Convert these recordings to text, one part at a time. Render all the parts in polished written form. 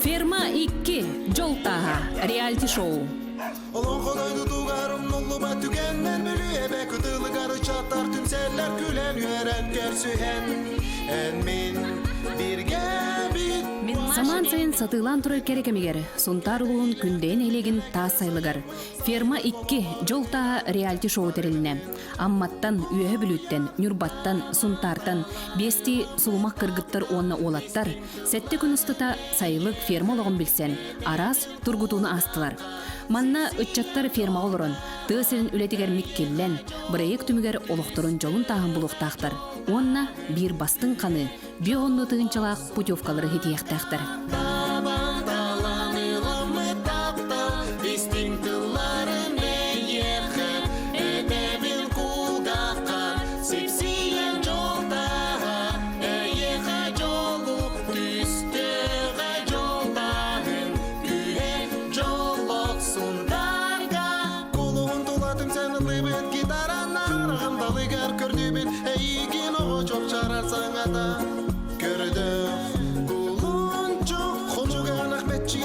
Ферма 2 Жолтаға реалити-шоу. Олон Құдайды туғарым ноллыма түгеннен мүлі әбе күтілігары чаттар түмселер күлен үйерен көрсүйен ән мен бірге бит. Саман сайын сатылан тұрыр керекемегер, сұнтар ұлын күнден елеген тас сайлығар. Ферма 2 Жолтаға реалити-шоу теріліне. Амматтан, үйе бүліттен, нүрбаттан, сұнтартан, бести сұлымақ кыргыттар онына олаттар, сәтті күн ұстыта сайлық ферма олығын білсен, арас тұргутуны астылар. Манна үтчаттар ферма олырын, тыысырын үлетігер меккеллен, бірайық түмігер олықтырын жолын тағын бұлықтақтар. Онна бір бастың қаны, бе онны тығынчалақ путевкалары хетияқтақтар.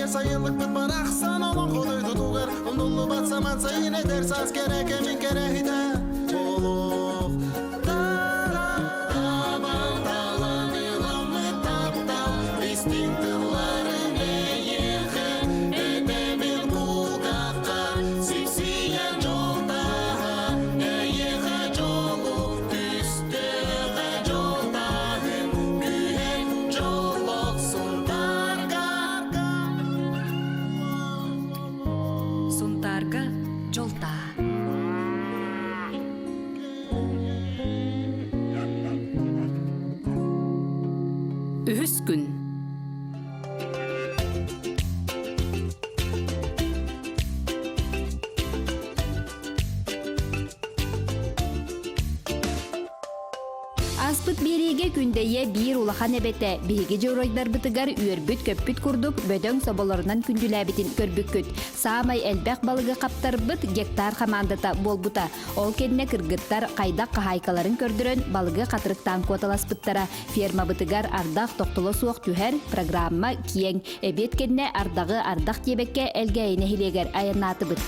Sayılık bir baraksan olan Құдайды туғар Ұндылы батсаман сайын әдер саз керек әмін керек еді Олық Табан талан иламы таптал Бестің тыларын әйеқі Әдемін құлғаққа Сексиян жолдаға Әйеқі жолу Түстіға жолдағын Күйен жолық сұндарға Сұнтарға жолта. Үхіс күн. Аспыт береге күндeye bir улахан эбете, биһиги жоройдар бытыгар үөрбүт көппүт курдук, бөдөң соболорунан күндүләбитин көрбүккүт. Саамай элбек балыгы каптарбыт гектар хамандата болбута. Ол кенне кыргыттар кайдак кахайкаларын көрдүрөн балыгы катырыктан куоталаспыттара. Ферма бытыгар ардак токтоло суок түһэр программа киең. Эбет кенне ардагы ардак тебекке элгейне хилегер аянатыбыт.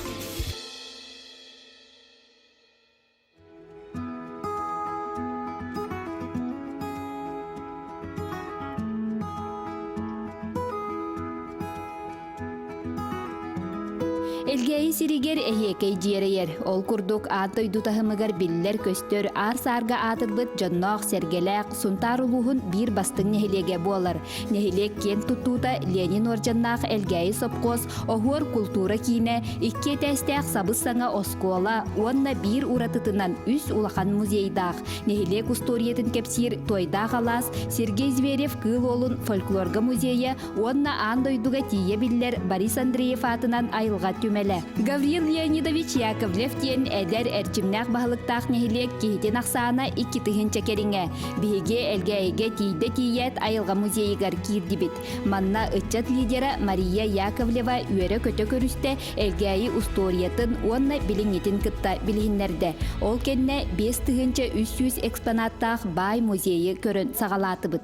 Элгейи сиригер эхиекей жиерейер. Ол курдук аты үйдутахымыгар биллер көстөр ар-сарга атырбыт жонноох сергелек сунтар улуһун бир бастың нехилеге буолар. Нехилек кен туттуута Ленин оржаннаах элгейи сопкос охуор культура кийне икки тестеах сабыс саңа оскола уонна бир уратытынан үс улахан музейдаах. Нехилек усториятын кепсир тойдаах алаас Сергей Зверев кыл олун фольклорга музейе уонна андойдуга тие биллер Борис Андреев атынан айылга түмеле. Гавриил Леонидович Яковлев тен эдер эрчимнах бахылыктах нехилек кихитен аксаана 2 тыгынча кериңе. Биге элгейге тийде тиет айылга музейгар кирдибит. Манна ыччат лидера Мария Яковлева үөрө көтө көрүстө элгейи усториятын уонна билиңитин кытта билиннерде. Ол кенне 5 тыгынча 300 экспонаттах бай музейи көрөн сагалатыбыт.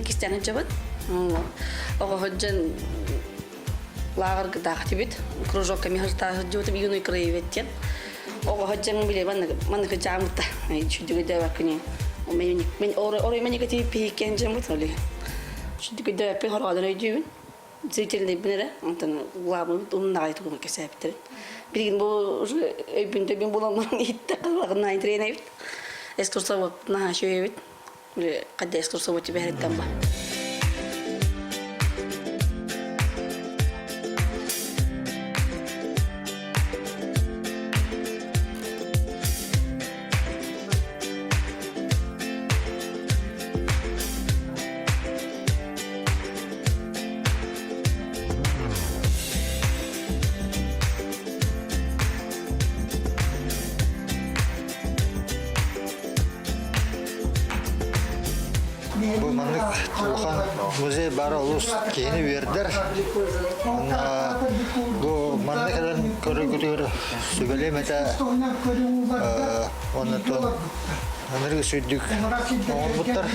кистен жабат. Ого ходжан лагер гдахтибит. Кружок мехта жотып юный краеветтен. Ого ходжан биле манны кжамта. Чудуга давакни. Мен ори мен негатив пикен жамут оли. Чудуга давапи хорадын өйдүбүн. Зрительный бинере, антон главный умнайт угу кесептер. Билгин бу уже өйбүндө мен буламын итте кылгына тренер. Экскурсовод на шөйбит. Биле кадда экскурсовод береттен ба. Bu manlık Tuğhan Muzey Bara Ulus keyini verdiler. Bu manlıkların körü sübelem ete onu ton onları sürdük. Onu butlar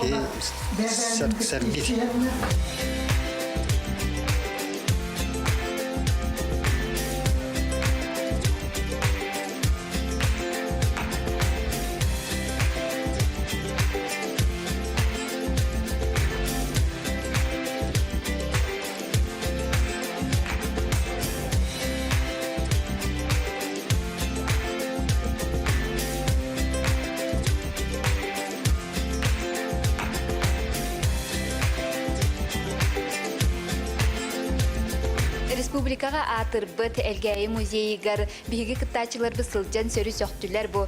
ki sergi. Республикага атырбыт элгәй музейгар биги кыттачылар бысылжан сөрү сөктүлөр бу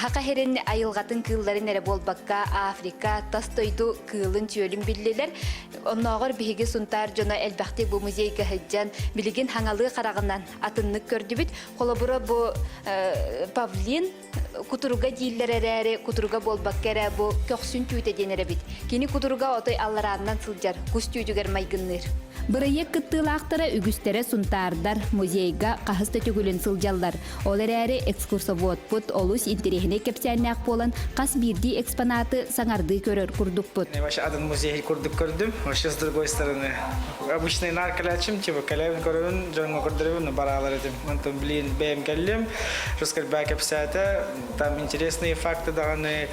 хака херен айылгатын кылларын эре болбакка Африка тастойду кылын чөлүн биллелер. Онногор биги сунтар жона элбахти бу музейге хыджан билигин хаңалы карагынан атыннык көрдүбүт. Колобура бу павлин кутуруга диллеререри кутуруга болбаккера бу көксүн түйте денере бит. Кини кутуруга отой алларандан сылжар кустүйдүгер майгынныр. Бырыйык кыттылаактара үгүстере сунтаардар музейга кахыста төгүлүн сылжаллар. Олар әрі экскурсовод пут олус интерехине кепсәннәк болан кас бирди экспонаты саңарды көрөр курдук пут. Ваш один музей курдук көрдүм. Вообще с другой стороны. Обычный нарколячим, типа калевин көрүн, жонго көрдүрүн баралар этим. Антон блин бем келдим. Раскрывая кепсата, там интересные факты даны.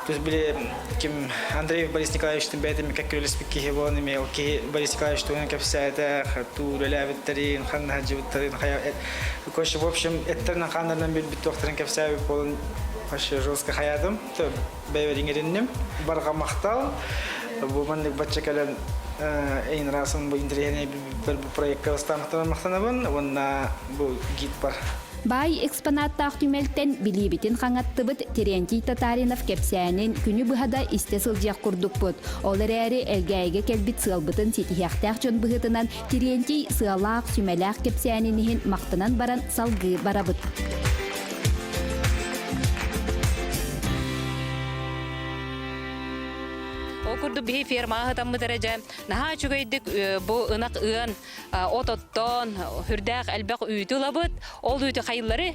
То есть были ким Андрей Борис Николаевич Тимбетами, как крылья спики его имел, Борис Николаевич Тимбетами хату релявиттерин ханна живиттерин хая в общем это на ханнардан бир бит докторын кепсаби болун вообще жестко хаядым то беверингеринним барга мактал бу мандык бачакалан эйн расым бу интерьерне бир проектка мактанабын онна бу гид бар. Бай экспонаттақ түмелттен билибитин қаңаттыбыт Терентий Татаринов кепсәнин күні бұхада исте сылжақ күрдік бұд. Олар әрі әлгәйге келбіт сылбытын сетихяқтақ жон бұғытынан Терентий сылақ сүмелақ кепсәнинихин мақтынан баран салғы барабыт. Окурду бихи фермаға таммы дәрәжә. Наха чүгейдік бұ ынақ ыан ототтон хүрдәқ әлбәқ үйті лабыт. Ол үйті қайылары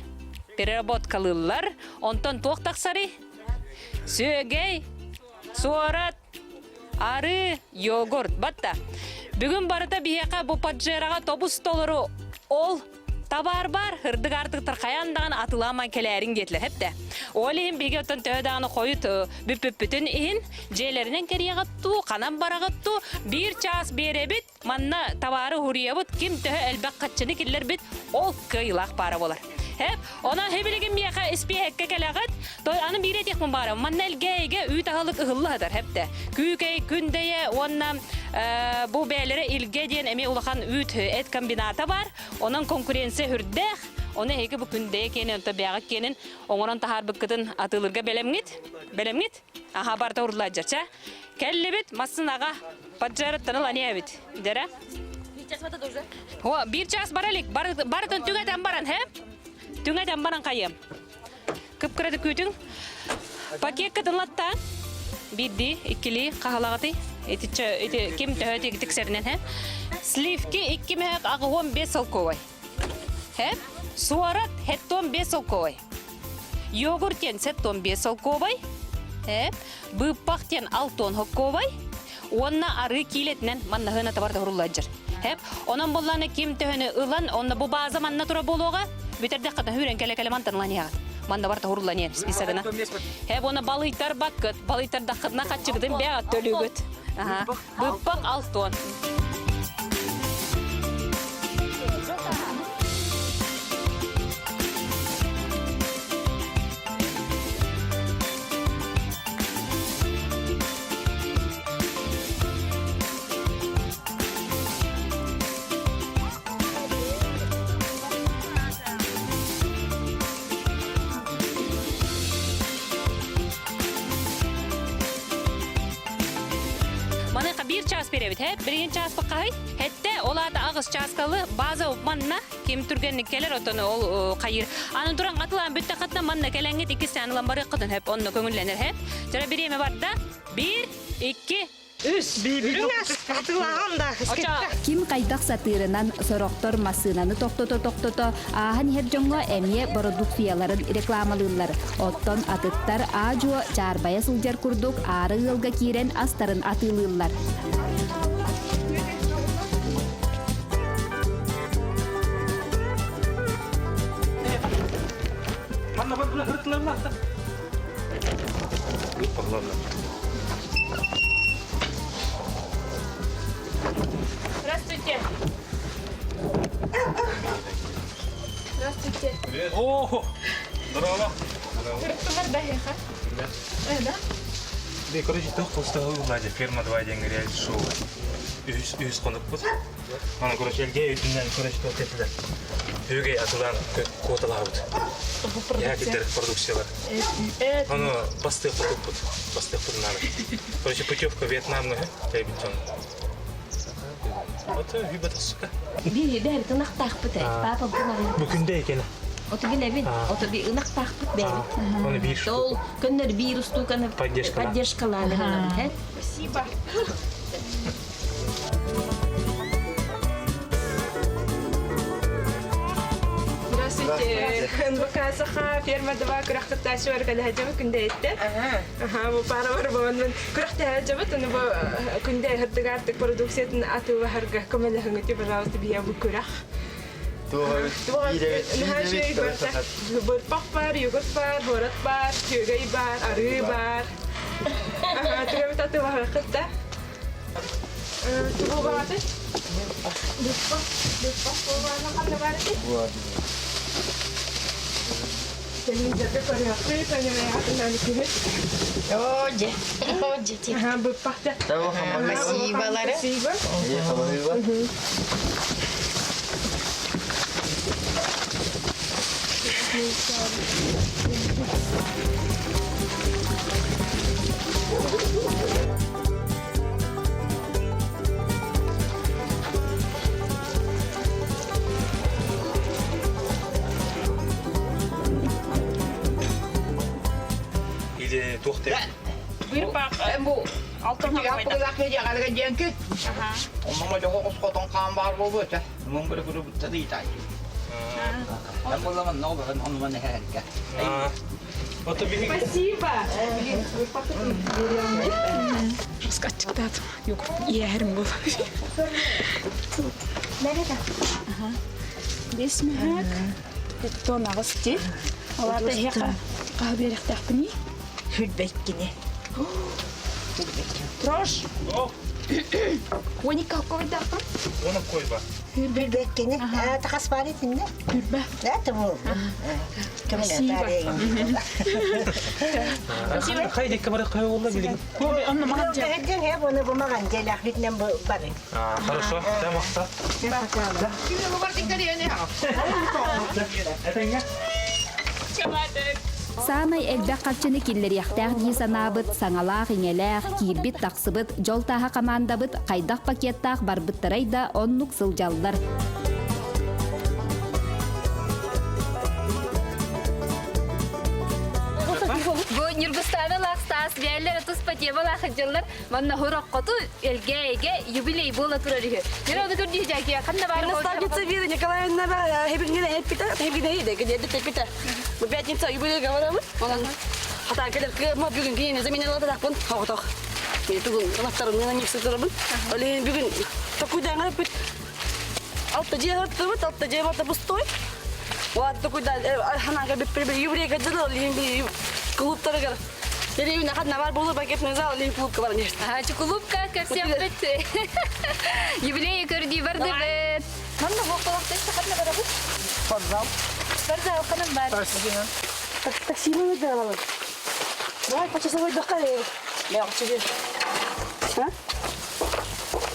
переработкалылар. Онтон тоқтақсары. Сөгей, суарат, ары, йогурт. Батта. Бүгін барыта бихеқа бұ паджераға тобус толыру ол табар бар, хырдык артык тарқаяндаған атыламан келерин кетілер. Хепте. Олейін беге оттан төйдағаны қойыт бүп-бүп-бүтін ейін, жейлерінен кереғатту, қанан барағатту, бір час беребіт, манна табары хұрия бұд, кім төй әлбәк қатшыны келер біт, ол кыйлақ бары болар. Hep ona hebilgin miyaka ispi hekke kelagat toy anı bire tek mubara mannel geyge üy tahalık ıhıllıdır hep de küykey kündeye onna bu beylere ilge diyen emi ulakan üt et kombinata var onun konkurensi hürdek onu heki bu kündeye kenin tabiagat kenin onun tahar bıkkıdın atılırga belemgit aha barda urulacaça kellebit masın ağa pacarat tanıl aniyabit dere bir ças baralik barıtın tügeten baran hep Tüngay dambaran kayım. Kıpkırada kütün. Paket kadınlatta. Biddi, ikili, kahalağıtı. Kim töhötü gittik serinen he. Slivki iki mehek ağıvon 5 yıl kovay. He. Suarat hetton 5 yıl kovay. Yogurtyen setton 5 yıl kovay. He. Bıpakten 6 yıl kovay. Онна ары килетнен манна хына табарда хурулладжыр. Хеп, онан болланы ким төһөнө ылан, онна бу база манна тура болуга, битерде ката хүрен келе мантанлания. Манна барта хуруллания списагына. Хеп, оны балыйтар баккыт, балыйтар дакытна катчыгдын бя төлүгөт. Ага. Быппак алтон. Bir час беребит, бирин час бакай. Хетте оларда агыс часкалы база манна ким түргенник келер отону ол кайыр. Аны туран атылан бүтте катна манна келеңет 2 санылан бары кытын хеп онно көңүлленер хеп. Жара биреме барда 1 2 Ким кайдак сатырынан сороктор масынаны токтото ахан хер жоңго эмие продукцияларын рекламалыйлар. Оттон атыттар ажуо жарбая сылжар курдук ары ылга кирен астарын атылыйлар. Здравствуйте. Здравствуйте. О, здорово. Короче, тох поставил Надя, ферма 2 деньги реально шоу. Үз конуп бут. Аны короче, элге үтүнөн короче тох кетти. Үйгө атылан коталабыт. Я кетер продукциялар. Аны бастык бут. Бастык бутнаны. Короче, путевка Вьетнамга, Тайбитон. Вот үйбөт сука. Бери тынактак бит. Папа булар. Бүгүндө экен. Ото билебин. Ото би ынактак бит бери. Оны бир. Ол күндөр вирус туканы поддержкалары. Спасибо. Здравствуйте. НБК-саха ферма 2 күрәхтәш варгалы хаҗабы көндә әйтте. Аха, бу пара бар булган. Күрәхтә хаҗабы таны бу көндә хәттәгәртек продукцияны атыла һәргә көмәләһен итеп пожалуйста бия бу күрәх. Бу папар, йогурт бар, хорат бар, төгәй бар, ары бар. Аха, төгәй татыла хәттә. Бу барды. Бу барды бар. Телевизорда көрөктү, көңүлөй атынан күйөт. Оже. Ага, бу пахта. Спасиболары. Тухте. Бир бак, бу алтын Yapı zakı yakalga jenki. Ama çok koskoton kan var bu böyle. Mun böyle bu tadı itay. Ben bu zaman ne olur ben onu ne herke. Ото бери. Спасибо. Раскатчиктат. Yok, yerim bu. Nerede? Desmek. Ton ağızti. Olarda heka kahve rektakni. Hülbekkini. Трош. Они какой дапа? Оны койба. Hülbekkini. Takas var etinde. Hülbe. Ne bu? Haydi kamera koy oldu bilin. Onu mağaza. Hep onu bu magan gelahlikle bu bari. Хорошо. Tamam. Şimdi bu var dikkati yani ha. Самай элбек капчыны киллер яхтах ди санабыт, саңалах иңелэх, кирбит таксыбыт, жолтаха командабыт, кайдах пакеттах барбыттарай да оннук сылжаллар. Бу Нургустаны лакстас бәлләр тус патеба хәҗәлләр монна хораккату элгәгә юбилей була турыры. Нера да күрди җаки кандай бар. Наставница Вера Николаевна хәбигенә әйтте, хәбигенә иде, гәдә пепита. Бу пятница юбилей говорамы. Хата кедер ма бүген генә заминала да пон хавтах. Бүгін қанаттарымнан нексіздірімін. Олейін бүгін такуйдан ғарып бет. Алта жер ғарып алта жер ғарып пустой. Вот такуйдан ханаға бет бір еврейға жыры олейін клубтары ғарып. Деревин ахадна бар болу пакетный зал или клубка бар нет. Ачы клубка ко всем бит. Юбилей көрді барды бит. Манда боқалақты сақатна барабыз? Спортзал. Спортзал қаным бар. Таксимен өтті алалар. Давай по часовой доққалы. Мен ақчы бер. Ha?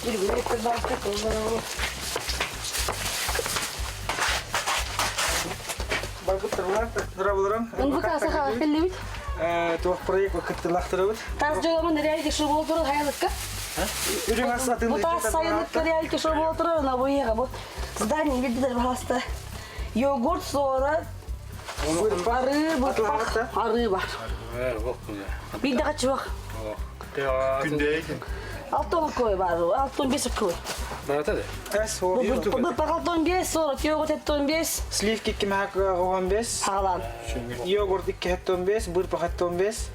Жүргін өтті барып барабыз. Баргып тұрғылар, тұрабылырым. Ұнбықа сақаға келі бит. Туақ проект вақытты лақтыры бұд. Тас жоғамын реалити шоу болып тұрды хайалыққа. Үрің асатын. Бұл тас сайылыққа реалити шоу болып тұрды. На бойыға бұл здание видділер бағасты. Йогурт, сора, ары бар. Білді қачы бақ. Күнде екен. 6 көй бар, 6-15 көй. Баратады? Әс, о, Бұл пақ 6-15, сора, йогурт 15. Сливки 2,15. Ағалан. Йогурт 2,15, бұрпақ 15.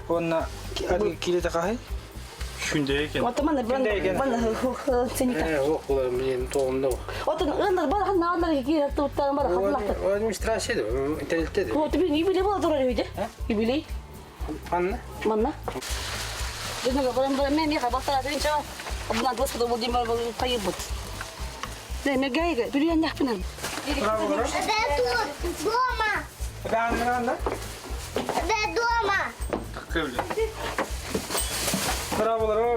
Онна келеті қағай? Күнде екен. Оты мана ценика. Оқылар мен тоғымда оқ. Оты ыңдар бар, қанна алдар кейті ұттарын бар, қатылақты. Администрация еді, интернетте еді. Оты бір юбилей болады тұрар өйде. Юбилей. Анна? Манна. Жүзігі бұрын мен меға бақтаратырын чаға. Бұнан дұспыды бұл дембар бұл қайып бұд. Мен гайға, бүрген яқпынан. Дома. Бәңгіранда? Дома. Браво,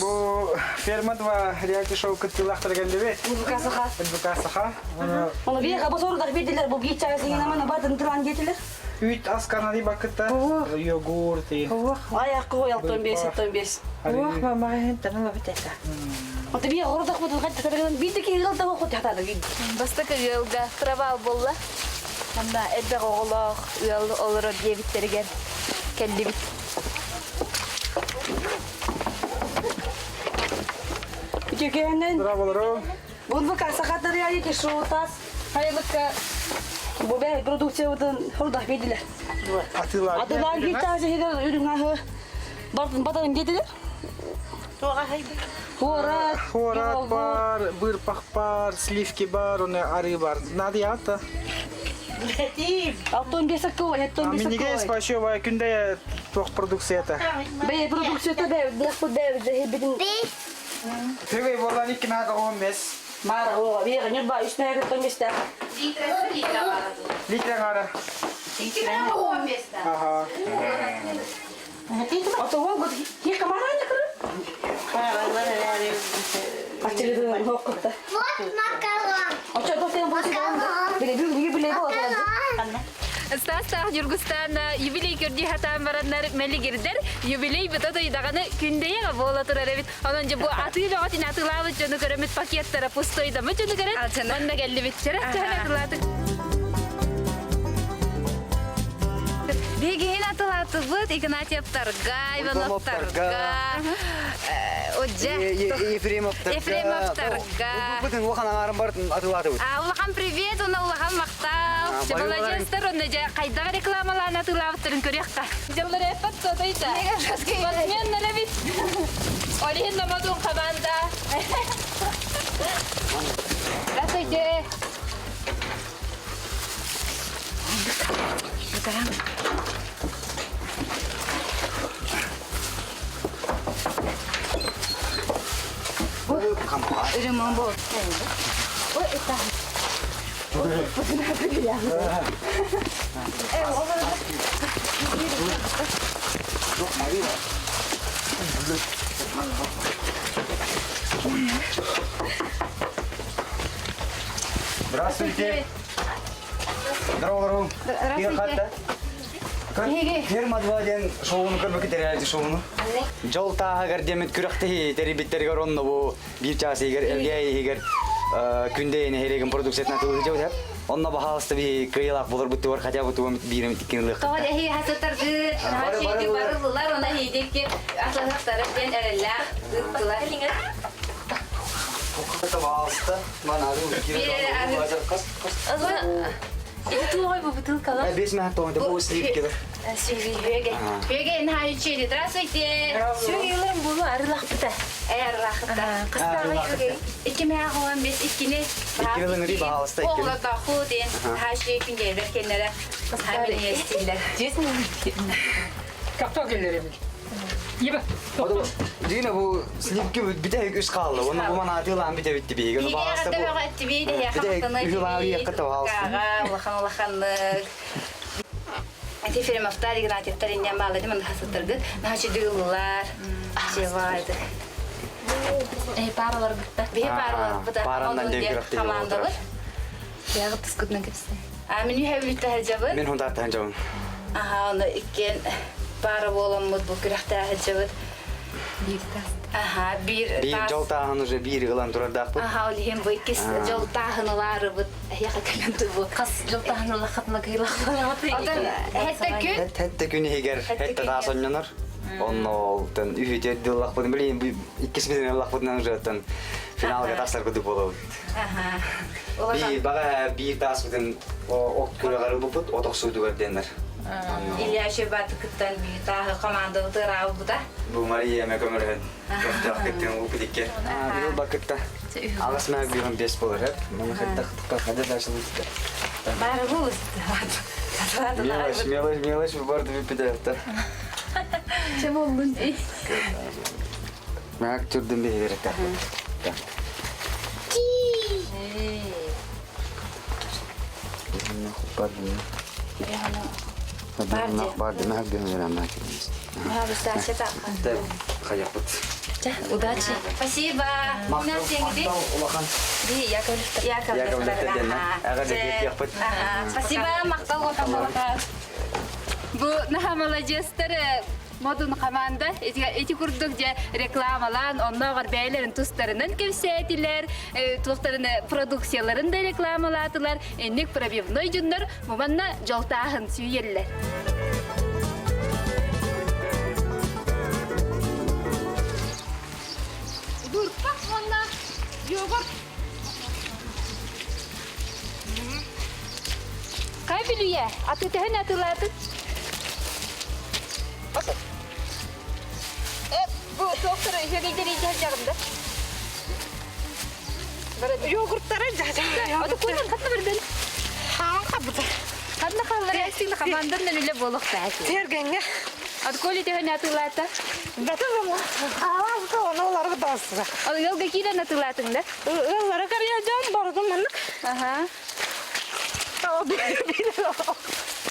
бұл ферма 2 реалити шоу күтті лақтырған деп ет. Бұл бұқасыға. Бұқасыға. Оны бейға бұл сорудақ беділер, бұл бейт чайы сеген амана бадын тұран кетілер. Үйт асқанады бақытта. Йогурт. Аяққы қой 6-15. мамаға хентаны бітәсі. Оты бейға ғұрдақ бұдын қайтты қадырған бейді кейін ғылда бұл құт яқтады. Бастықы үйелгі қырабал болла. Анда әлбәқ оғылақ үйел олыры дебіттерген кәлді бит. Үтекенен. Браво, Бұл бұқасыға реалити шоу тас. Хайылыққа. Бұл бәй продукция бұдын ғұрдақ бейділер. Атылар кетті егер үрің ағы бартын кетілер. Хорат бар, бұрпақ бар, сливки бар, оны ары бар. Нады аты? 6-15 көй, 7-15 Мен неге спасибо, күнде тоқ продукцията. Бәй продукцията бәй, дұқпы бәй, бәй, Төгей болан 2,15. Мара, оға, бейға, нүр ба, үшіне әгі 15-тә. Литре ғара. Аха. Ото ол бұд, ешқа мара әді кірі? Ақтығы дұғын, хоққытта. Вот макарон. Оча, доқтен бұлсы дауында. Біле, біле болады. Стастақ Жүргістан юбилей көрді хатан барандар мәлі кердер. Юбилей бұта дойдағаны күндейеға бола тұрар әбет. Онан жа бұл атылы ғатын атылауыт жоны көрімет пакеттары пустойдамы жоны көрет. Онда кәлі бетчері атыладық. Бегейін атылаты бұд, Игнатьевтарға, Ивановтарға, Ефремовтарға. Бұтын ұлған аңарын барын атылаты бұд. Улахан привет, оны улахан мақтау. Молодецтер, оны қайдағы рекламаларын атылауыттырын көрекқа. Жылыр әппат содайда. Мен нәлі бит. Олейін намадуын қабанда. Здравствуйте. Ürünmün bu. O ita. Здравствуйте. Здорово. Здравствуйте. Ферма 2 шоуыны көрбекі реалити шоуыны. Жол тағығар демет күріқті теребеттерге ронны бұл бір часы егер әлгей егер күндейіне хереген продукциятына тылығы жау деп. Онна бағалысты бір қиылақ болыр бұтты бар, қатя бұтты өмет бірім тіккенілік. Қавал әхей хасаттарды, шейді барылылар, оны хейдекке асасақтары бен әрілләр, ұттылар. Қоқықта бағалысты, мана Это твой бутылка, да? 5 минут тоңды, бұл сливки. Höge нахайчили. Здравствуйте. Сүйгелерім болу арылақпыда. Рахта. Қыстағы Höge. 2015 ikkini. Ikimizin riba halısda ikimiz. Oğla da xudin. Haşli günler kenara. Harbin yestiller. Kapta gelirim. Yeme. O da yine bu slipki bir de üst kaldı. Onu bu bana atılan bir de bitti bir. Onu bağırsa bu. Bir de ühülavi yakıtı halsın. Laxanlık. Ati film aftari granatları ne bağladı mı hasatırdı. Naçı duyullar. Şey vardı. Paralar gitti. Bir paralar bu da. Parandan devkirafte Komandalı. Yağı tıskıdına gitsin. Amin yuhevlütte hacabı. Men hundar tanjavun. Aha onu ikken para bolamız bu kürahta hacabı. Bir tas. Aha bir Bir jol tağını bir yılan durar daqpı. Aha olihim bu ikis jol tahınılar bu yaqa kalandı bu. Qas joltahını laqatma kıyılaqlanatı. Hatta gün. Hette günü higer. Hette daha sonyanar. Ondan ühüte dilak budun bileyim bu ikisi bizden lak budun zaten finalga taşlar kudu bolu. Aha. Bir baga bir tas budun o kulaları bu put otok sudu verdenler. İlya Şebat'ı kıttan bir daha komanda tırağı bu da. Bu Maria mekamörhen. Çok gittim bu pidikke. Bir bakitta. Alas mer bir hem bes bolur hep. Mana hatta tıkka hadi taşın tıkka. Bara bu işte. Мелочь bu barda bir pidefte. Çem oldun. Mak turdum bir yere tak. Barda mak bir yere mak. Harus saya tak. Tabii kayapıt. Удачи. Спасибо. Nanti gidi. Ulakan. Di ya kalau Agar dia yapıt. Спасибо. Maktal otak. Bu nahamalajesteri modun komanda eti kurduk je reklamalan onlar beylerin tustlarından kevsetiler tuğlarını produksiyalarında reklamaladılar enlik probivnoy junlar mumanna joltahın süyeller. Dur bak manna yogurt. Kay biliye atı tehne atıladı. Basın. Bu doktora hügeyden ihtiyacım da. Yogurtlara cacık. O da koyun katma birden. Hangi burada? Kadına kalları eksikli kamandan öyle boluk belki. Tergenge. Adı koyun tehne atıladı. Bakalım. Ağız da onları da asla. O yolga kiren atıladın da. Onlara karayacağım bardım ben. Aha. Tamam bir.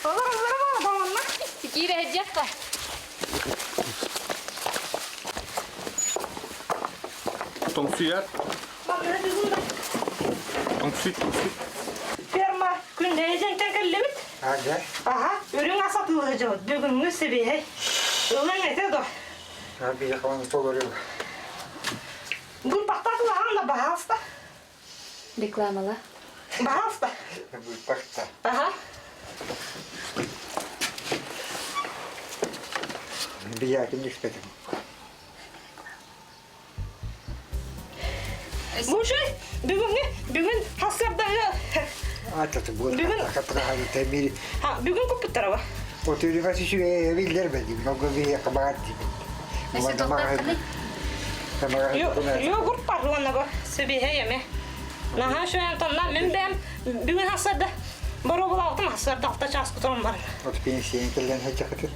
Onlara tamam mı? Kire hediyet var. Ton suya. Ton süt. Firma kündeyeceksin tekellimit. Hadi. Aha, ürün asatılacak. Bugün seviye. Ulan ne de Abi yakalanı soruyor. Bu patatla hangi bahasta? Reklamala. Bahasta. Bu pakta. Aha. Bir yakın düşmedim. Bu şey, bugün hasarda Atlatı bu. Bugün- Kapıda hadi temiri. ha, bugün kopuk tarafı. O tüyü nasıl şu eviller benim. Nogu bir yakabat. Neyse doktor kılık. Yogurt var ona bu seviye yeme. Naha şu an tanıdan ben bugün hasarda. Baro bulavdım hasarda hafta ças kuturum var. O tüyü şeyin kellen hiç yakıtır.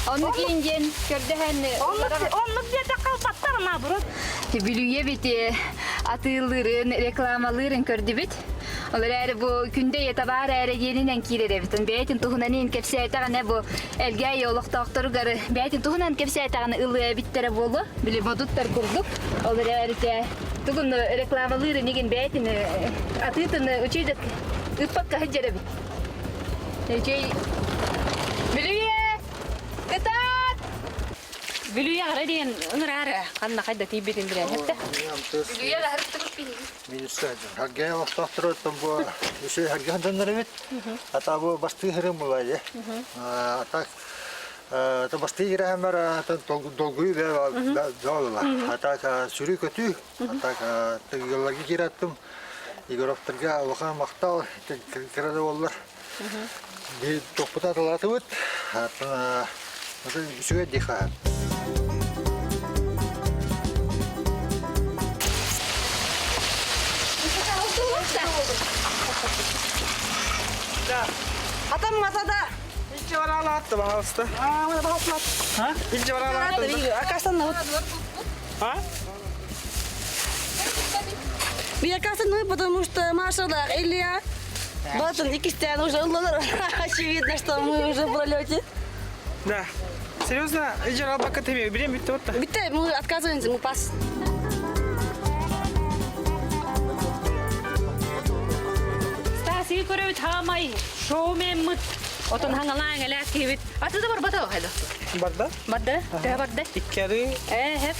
Onu giyince kördehen. Onluk bir de kalpatlarım ha bro. Bilüye biti atılırın, reklamaların kördü bit. Onlar bu günde yetabar ere yeninen kirere bitin. Beytin tuhunanin kepseytağına bu elge yoluk doktoru garı. Beytin tuhunan kepseytağına ılığa bittere bolu. Bili modutlar kurduk. Onlar erite tuğun reklamaların igin beytin atıtın uçuyda ıpak kahıcere bit. Bilüye! Kıtat! Bilüye ara diyen ınır ara. Kanna kayda tibirin diren hepte. Bilüye la harıp tıkıp bihin. Minuskan. Hakkaya vaktahtır bu şey hakikaten döndüremit. Hatta bu bastı hırım bulaydı. Hatta ta bastı giremer hatta dolguyu da doğrular. Hatta sürü kötü. Hatta yıllarga girattım. Igoroftarga vakan maktal kirada bollar. Bir topta talatı bit. Hatta süre dikkat. Atam masada. İlk varalı attı bana usta. Bana bakma. Ha? İlk varalı attı. Akarsan ne? Ha? Bir akarsan ne? Потому что Машада, Илья, Батон, и Кистян уже очевидно, что мы уже в пролете. Да. Серьезно? İlk varalı bakı temiyor. Bileyim bitti orta. Bitti, мы отказываемся, мы пас. Стаси көрөбүт хамай, шоумен мыт. Отон хаңалаң эле кебит. Аты да бар бата хайда. Barda? Бадда, да бадда. İki arı, Хеп.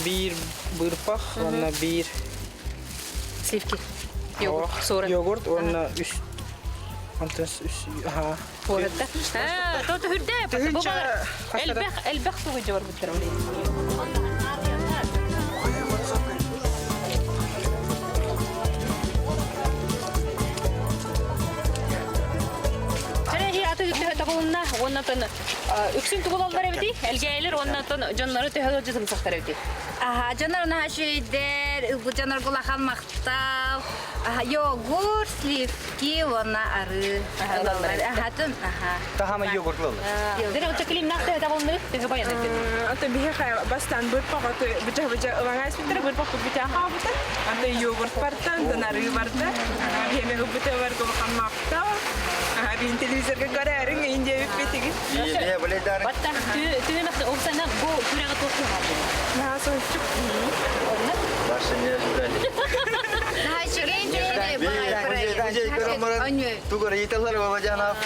bir bırpak, onunla bir Сливки. Йогурт, сорен. yoğurt, onunla üst. Antas üst. Ha. Пората. То хүрдэ. Төгүнчө Элбэх сугуй жор бүттер. Табылына, оннан үксін туғылалар әбіді, әлгейлер оннан жонлары түйәді өте сымсақтар әбіді. Жанар нахашидер, жанар гулахан мақтал, йогурт, сливки, вона ары. Тахама йогурт лол. Дәрі өте кілім нақты табылынды, тегі баян әбіді. Аты бихе бастан бұрпақ, аты бүжі ыңай спектр бұрпақ бүте хабыты. Аты йогурт бартан, донары барды. Бихеме бүте бар гулахан мақтал. Бейін телевизорға көрәрің, үйінде өппетігі. Бие біле дәрі. Баттан түйемекті олсана бұл күрәға тоқсын хабы. Наға соңшық. Башын не жүрәді. Тугар еталар баба жанап.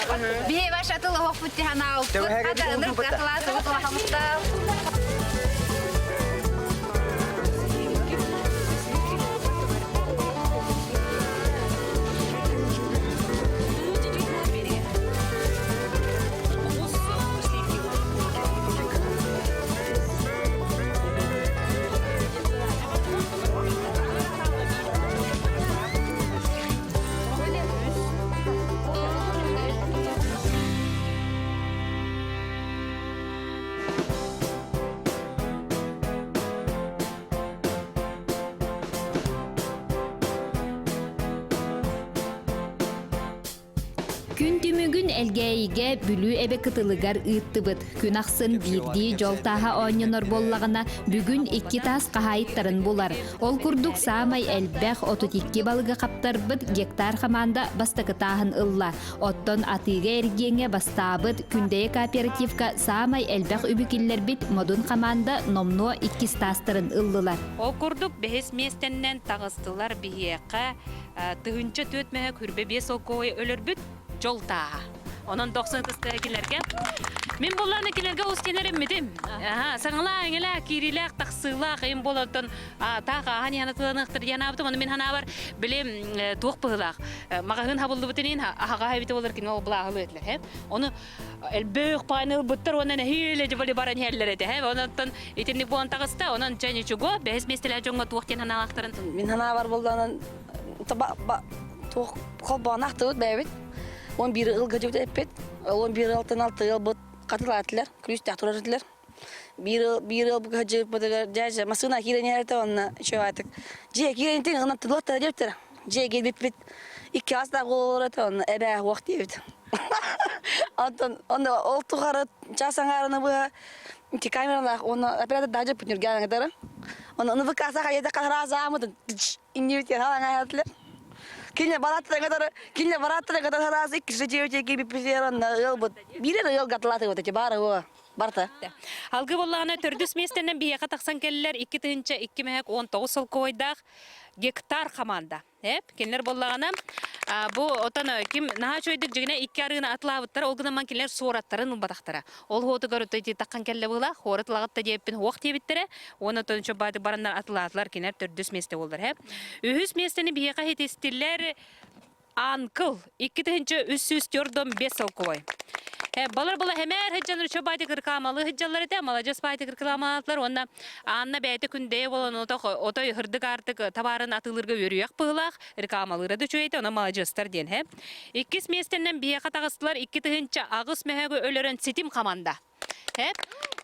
Бие башатылы хоқпытты ханау. Атағыныр қақыласы бұтыла хамықтал. Күн түмүгүн элгейге бүлүү эбе кытылыгар ыттыбыт. Күн аксын бирди жолтаха ойнонор боллагына бүгүн 2 тас кахайыттарын болар. Ол курдук самай элбэх 32 балыга каптарбыт гектар хаманда бастакытаһын ылла. Оттон атыга эргеңе бастабыт күндей кооперативка самай элбэх үбүкиллербит модун хаманда номно 2 тастарын ыллылар. Ол курдук бехес местеннен тагыстылар бихиэкка тыгынча төтмэhe күрбе 5 окой өлөрбүт жолтаа. Онон 90 килерге. Мен болланы килерге устенерим мидим. Саңла аңела кирилак таксыла кыйын болотон тага хани ханатыныктыр янабытым. Оны мен хана бар билем тук пыгылак. Магагын хабылды бутенин ага хабите болар кин ол булагы этлер, хеп. Оны элбек пайныл буттар онан хиле жебали баран хеллер эте, хеп. Онон итинник болан тагыста, онон жаны чуго бес местелер жонго туктен ханалактарын. Мен хана бар болданан тук колбанактыбыт бәбит. Он bir yıl gıcık epet, on bir altın altı yıl bu katılatlar, krüste atılırlar. Bir yıl bu gıcık bu da cahil, masuna kiren yerde onunla şu artık. Cahil kiren tin ona tılot da yaptı. Cahil gidip bit, 2 hasta olur da onunla ebe vakti yaptı. Onda oltuğarı casangarını bu kameralar ona aparatta daha çok pünür kadar. Onu bu kasa kayda kahraza mı da inivit yalan hayatlar. Кине бараттыра kadar harası 2 жевче gibi пизерана ылбыт. Бире ыл гатлаты вот эти бары о. Барта. Алгы болланы төрдүс местенен бияка таксан келлер 2 тыгынча 2 мехек 19 сыл койдак гектар хаманда. Хеп, келлер боллагана бу отаны ким наха чойдук жигине 2 арыгына атлабыттар, ол гынан келлер сураттарын убатактара. Ол хоты көрөтөйти таккан келле була, хорытлагатта жеппин хуак тебиттере, оны төнчө бады барандар атлатлар келер төрдүс месте болдор, хеп. Үһүс местени бияка хетестиллер анкыл 2 тыгынча 304 5 сыл кой. Балар бала хемер хыджалар чобайты кыркамалы хыджалар эте, молодец байты кыркаламалар. Онна анна бәйте күнде болон отой хырдык артык табарын атылырга өрüyak пылак, кыркамалыра да чөйте, она молодецтар ден, хе. 2 местеннен бие катагыстылар, 2 тыгынча агыс мәһәгө өлөрөн ситим команда. Хеп,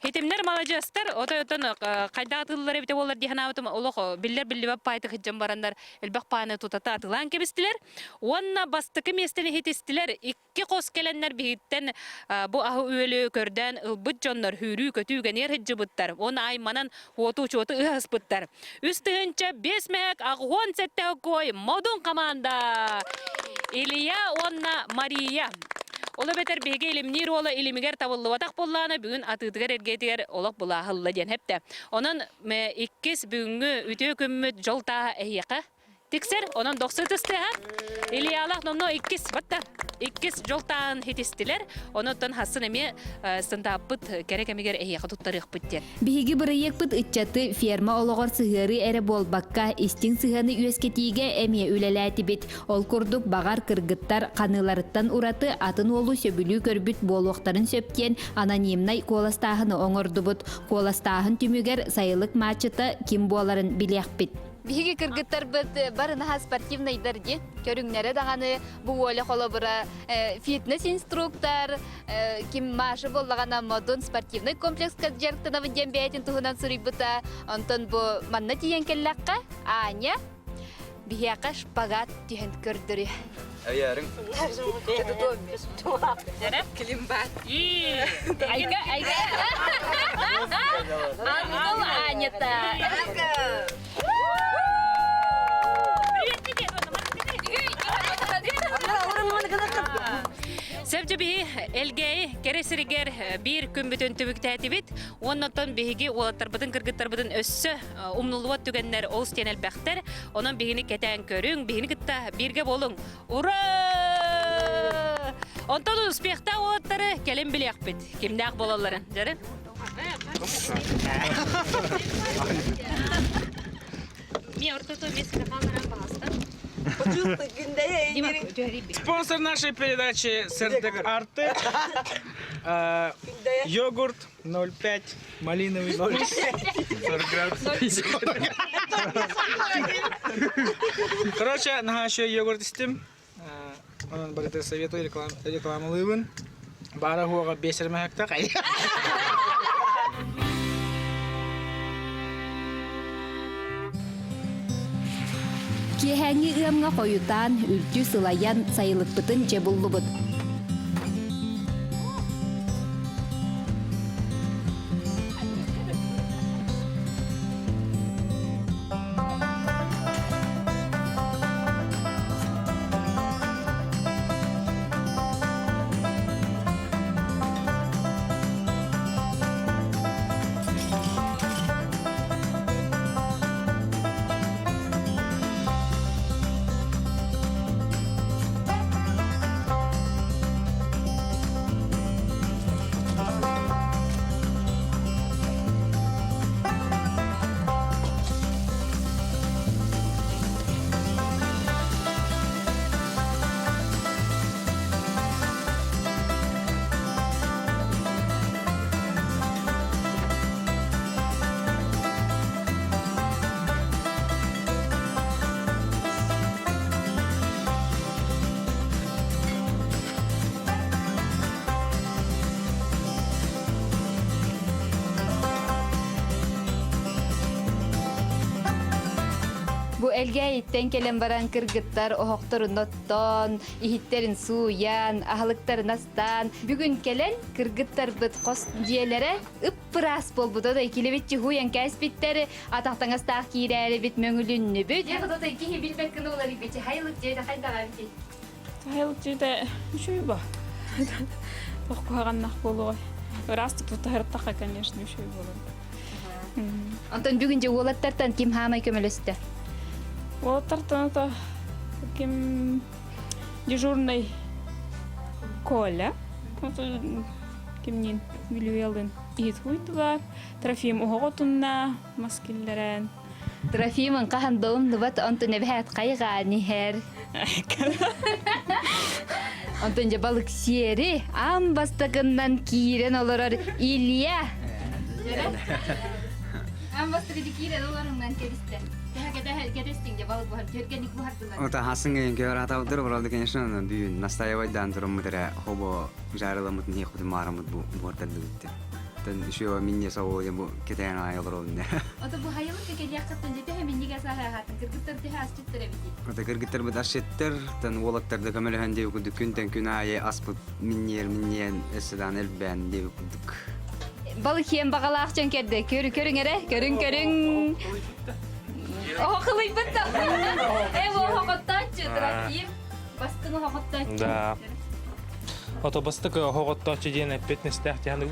хитимнер молодецтар, отойотон кайда атылылар бите болар диханабытым олохо, биллер биллибап пайты хыджам барандар, элбак паны тутата атылан кебистилер. Онна бастыкы местени хитистилер, 2 кос келеннер бихиттен бу ахы өөлө көрдөн ылбыт жоннор хүрүү көтүүгенер хыджыбыттар. Оны айманан оту-чоту ыхаспыттар. Үстүнчө 5 мәк агон сетте кой модун команда. Илья, Онна, Мария. Ола бетер беге илимнир ола илимигер табылlı батак болланы бүгүн атыдыгар эргетигер олак була хылла ден хепте. Онон 2 бүгүнгү үтө көммөт жолта эйяка. Тиксер, онон 90 ха. Ильялах номно 2 батта. 2 жолтаан хитистилер. Онотон хасын эми стандаппыт керекемигер эйяка туттарык биттер. Биһиги бырыйыкпыт ытчаты ферма ологор сыгыры эре болбакка истин сыганы үескетиге эмие үлеләти бит. Ол курдук багар кыргыттар каныларыттан ураты атын олу сөбүлүү көрбүт болуктарын сөптен анонимнай коластаһыны оңордубут. Коластаһын түмүгер сайылык матчыта ким боларын билekпит. Биһиги кыргыттар бит барынаха спортивныйдар ди. Көрүңнәре даганы бу оле холобура фитнес инструктор, ким машы боллагана модун спортивный комплекска жертына венден бәйтин туһунан сурыйбыта. Онтон бу манна тиен келлакка Аня биһиака шпагат тиен көрдүрү. Аярың. Климбат. Айга. Ангол Анята. Себже би элгей кересиригер bir күн бүтүн түбүктәти бит. Оннан биһиги олаттар бытын кыргыттар бытын өссө умнулуат түгеннер ол стенел бахтер. Онан биһини кетен көрүң, биһини гытта бирге болуң. Ура! Онтон успехта олаттары келем билек бит. Кимдак болаларын, жары? Ми ортото место камера паста. Спонсор нашей передачи Сердек Арты. Йогурт 0,5, малиновый 40 градусов. Короче, на еще йогурт истим. Он богатый советую рекламу лывын. Бара хуага бесермехакта. Киһәңи ыамга койутан үлтү сылаян сайылыкпытын жебуллубут. Бу элге иттен келен баран кыргыттар охокторун оттон, ихиттерин сууян, ахылыктарын астан. Бүгүн келен кыргыттар быт кос диелере ыппырас болбудо да килебитчи хуян кәспиттери атактаңастаак кийрәри бит мөңүлүннү бүт. Ягыда да кихи билбек кылуулар бити хайлык жейде кайдаган ки. Хайлык жейде үшүй ба. Токкуаганнак болугой. Растык тутахырттакка, конечно, үшүй болот. Антон бүгүн же олаттартан ким хаамай көмөлөстө? Олаттартан то ким дежурный Коля. Кимнин Вильюэлден Итхуйтуар, Трофим Оготунна, Маскиллерен. Трофимын кахан доом нубат Антон эбэт кайгаани хер. Онтонжа балык сери ам бастакынан киирен олорор Илья. Ам бастакы киирен олорунан келисте. Кетестинге балык бар, жергенник бардылар. Ота хасынга көр атаудыр буралды конечно бүйүн настаивайдан турум мутера хобо жарыламыт не худы марамыт бу борталды битти. Тен еще минне сау я бу кетен айылырын. Ота бу хайылык келияктан жете хеминниге сахахатын кыргыттар теха асчыттыр бити. Ота кыргыттар бит ашеттер, тен олактарды камелхан деп күдүк күнтен күн ай аспыт миннен эседан элбен деп күдүк. Балык хем багалаак чон келди. Көрүңере, көрүң. Охлый битта. Эво хокоттачы трактир. Бастыны хокоттачы. Да. Ото бастык хоготточу ден аппетнестах тяны.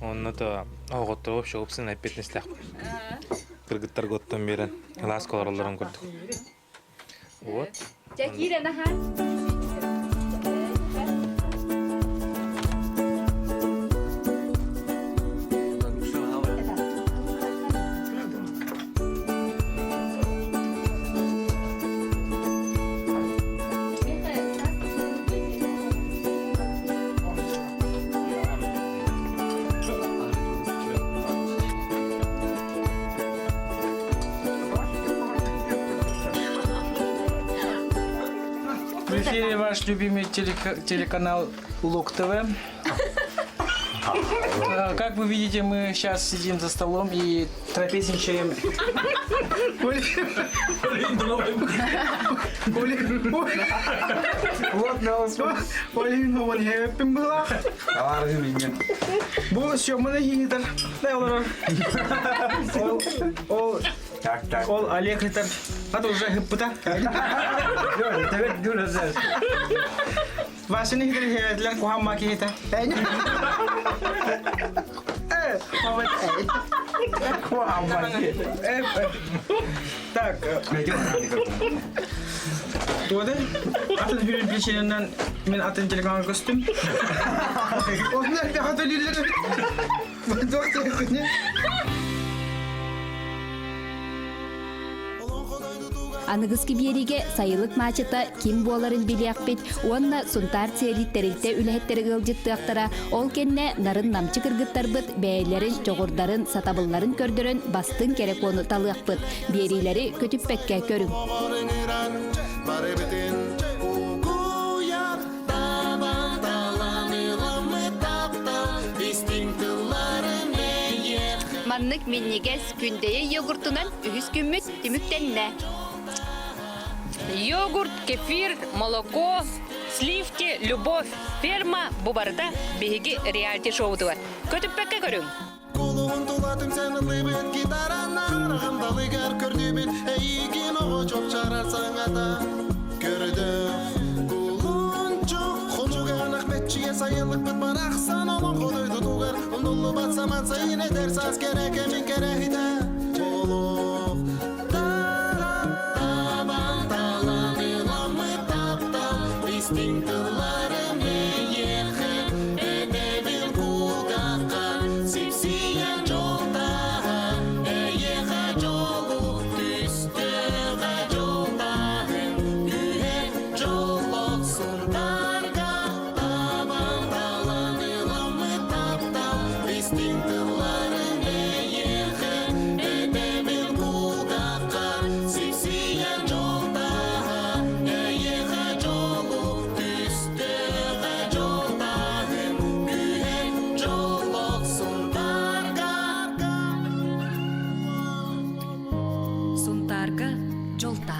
Онно то хоготтоп шопсын аппетнестах. Кыргыттар готтон берен лас колорлорун көрдүк. Вот. Жакире нахан. В эфире ваш любимый телеканал Лук ТВ. Как вы видите, мы сейчас сидим за столом и трапезничаем. Вот на вас. Олимно он хеппим была. Бұл сөміні егітір. Ол Олег етір. Аты уже хеппіта. Вашыны егітір хеветілер кухамма кейті. Так. Туады. Атын переключениянан мен атын телеканал көстім. Onlar da hatırlıyorum. Ben doktor yakını. Аныгыски биериге сайылык мачыта ким буоларын билиякпит, уонна сунтар циэлиттерилте үлэхеттери ылжыттыактара, ол кенне нарын намчы кыргыттарбыт, бәйлерин, жоғурдарын, сатабылларын көрдөрөн бастын керек оны талыакпыт. Биерилери көтүппекке көрүң. Маннык миннигес күндeye йогуртунан үгүс күммүт түмүктенне. Йогурт, кефир, молоко, сливки, любовь, ферма, бубарда, беги реалити шоуды бар. Көтүппекке көрүң. Колуын тулатым сені лыбет гитаранар Ғымдалыгар көрдүбін Эйгин оғы жоқ жарарсаң ата Көрді Колуын жоқ Құлжуған ақметчіге сайылық біт бар ақсан Олың қолойды туғар Ұндылы батса матса ине дәрс аз керек емін керек иді Олық Табан талан иламы таптал Бистің тылары мейеқі Эдебіл құлғаққа Сипсиян жолдағы Эйеға жолу Түстіға жолдағын Күйек жолық сұндарға Табан талан иламы таптал Бистің тылары мейеқі Эдебіл құлғаққа Сипсиян жолдағы Эйеға жолу Түстіға жолдағын Күйек жолық сұндарға Сунтарга жолта.